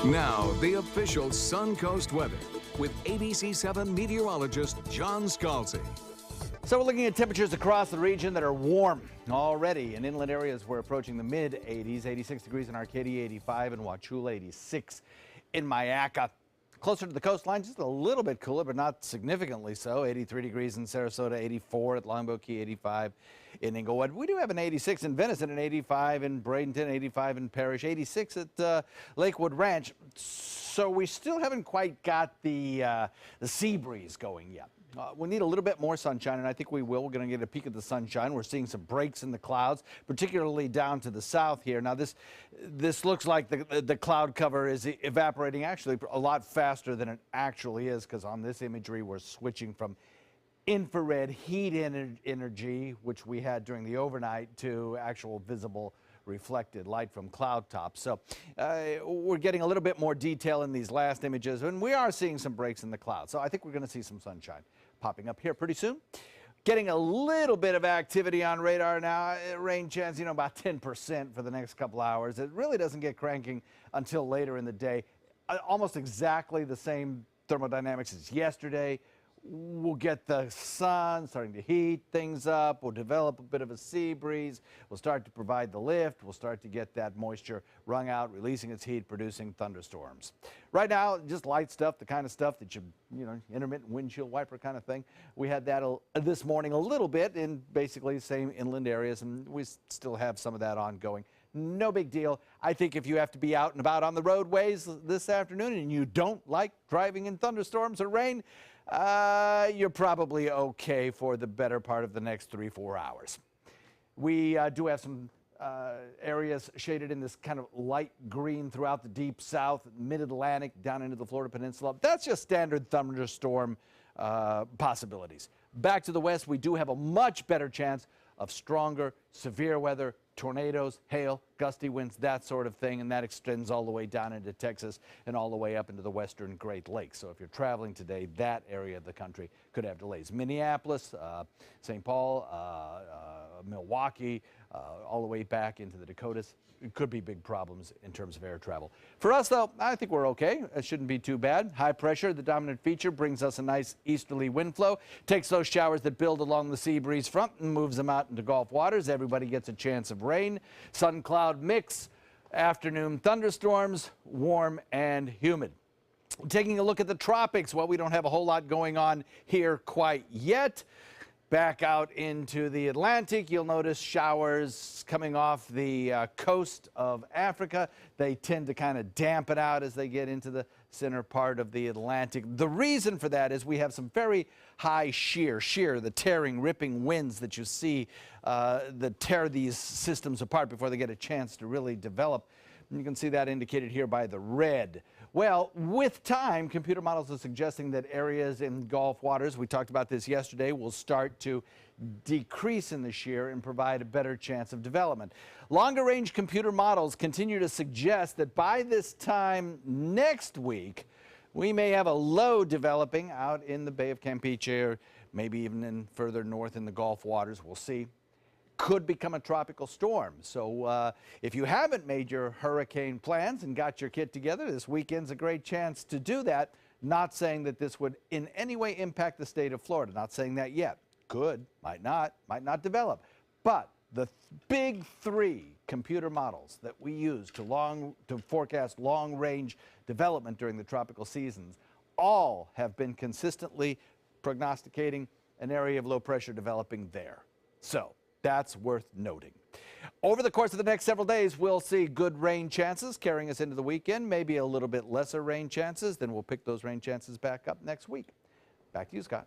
Now, the official Suncoast weather with ABC7 meteorologist John Scalzi. So we're looking at temperatures across the region that are warm already. In inland areas, we're approaching the mid-80s, 86 degrees in Arcadia, 85 in Wauchula, 86 in Mayaca. Closer to the coastline, just a little bit cooler, but not significantly so. 83 degrees in Sarasota, 84 at Longboat Key, 85 in Inglewood. We do have an 86 in Venice and an 85 in Bradenton, 85 in Parrish, 86 at Lakewood Ranch. So we still haven't quite got the sea breeze going yet. We need a little bit more sunshine, and I think we will. We're going to get a peek of the sunshine. We're seeing some breaks in the clouds, particularly down to the south here. Now, this looks like the cloud cover is evaporating actually a lot faster than it actually is, because on this imagery, we're switching from infrared heat energy, which we had during the overnight, to actual visible reflected light from cloud tops. So we're getting a little bit more detail in these last images, and we are seeing some breaks in the clouds. So I think we're going to see some sunshine popping up here pretty soon. Getting a little bit of activity on radar now. Rain chance, about 10% for the next couple hours. It really doesn't get cranking until later in the day. Almost exactly the same thermodynamics as yesterday. We'll get the sun starting to heat things up. We'll develop a bit of a sea breeze. We'll start to provide the lift. We'll start to get that moisture wrung out, releasing its heat, producing thunderstorms. Right now, just light stuff, the kind of stuff that intermittent windshield wiper kind of thing. We had that this morning a little bit in basically the same inland areas, and we still have some of that ongoing. No big deal. I think if you have to be out and about on the roadways this afternoon and you don't like driving in thunderstorms or rain, you're probably okay for the better part of the next 3-4 hours. We do have some areas shaded in this kind of light green throughout the deep south, mid-Atlantic, down into the Florida Peninsula. That's just standard thunderstorm possibilities. Back to the west, we do have a much better chance of stronger, severe weather, tornadoes, hail, gusty winds, that sort of thing, and that extends all the way down into Texas and all the way up into the western Great Lakes. So if you're traveling today, that area of the country could have delays. Minneapolis, St. Paul, Milwaukee, all the way back into the Dakotas. It could be big problems in terms of air travel. For us, though, I think we're okay. It shouldn't be too bad. High pressure, the dominant feature, brings us a nice easterly wind flow, takes those showers that build along the sea breeze front and moves them out into Gulf waters. Everybody gets a chance of rain. Sun-cloud mix, afternoon thunderstorms, warm and humid. Taking a look at the tropics, well, we don't have a whole lot going on here quite yet. Back out into the Atlantic, you'll notice showers coming off the coast of Africa. They tend to kind of dampen out as they get into the center part of the Atlantic. The reason for that is we have some very high shear, the tearing, ripping winds that you see that tear these systems apart before they get a chance to really develop. And you can see that indicated here by the red. Well, with time, computer models are suggesting that areas in Gulf waters, we talked about this yesterday, will start to decrease in the shear and provide a better chance of development. Longer range computer models continue to suggest that by this time next week, we may have a low developing out in the Bay of Campeche, or maybe even in further north in the Gulf waters. We'll see. Could become a tropical storm. So if you haven't made your hurricane plans and got your kit together, this weekend's a great chance to do that. Not saying that this would in any way impact the state of Florida. Not saying that yet. Could, might not develop. But the big three computer models that we use to forecast long-range development during the tropical seasons all have been consistently prognosticating an area of low pressure developing there. So that's worth noting. Over the course of the next several days, we'll see good rain chances carrying us into the weekend, maybe a little bit lesser rain chances. Then we'll pick those rain chances back up next week. Back to you, Scott.